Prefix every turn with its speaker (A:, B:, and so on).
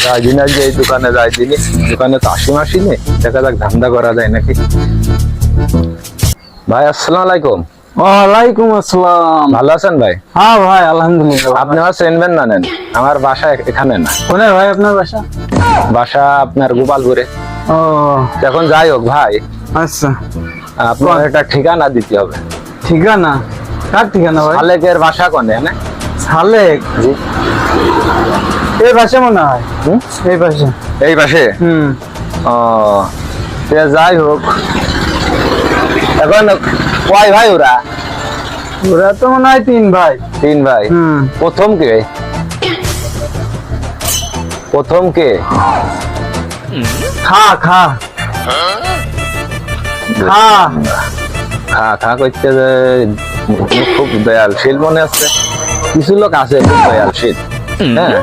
A: যাই দিন আজ এই দোকানে যাই দিনই, দোকানে তো আসি মাসি নেই, দেখা যাক ধান্দা করা যায় নাকি। ভাই আসসালামু আলাইকুম।
B: ওয়ালাইকুম আসসালাম।
A: ভালো আছেন ভাই?
B: হ্যাঁ ভাই আলহামদুলিল্লাহ।
A: আপনি আমার চেনবেন না? নেন, আমার বাসা এখানে না,
B: কোনে ভাই আপনার বাসা?
A: বাসা আপনার গোপালপুরে।
B: ও
A: এখন যাই হোক ভাই,
B: আচ্ছা,
A: আপনার একটা ঠিকানা দিতে হবে।
B: ঠিকানা? কার ঠিকানা ভাই?
A: শালেকের বাসা কোনে?
B: সালেক?
A: জি।
B: এই পাশে মনে হয়।
A: হুম?
B: এই পাশে।
A: এই পাশে? ও সে যাই হোক, এখন কয় ভাই ওরা?
B: ওরা তো মনে হয় 3 ভাই।
A: 3 ভাই। প্রথম কে? প্রথম কে?
B: খা খা খা
A: খা খা করতে যে খুব দয়ালশীল মনে আছে, কিছু লোক আছে খুব দয়ালশীল। হ্যাঁ,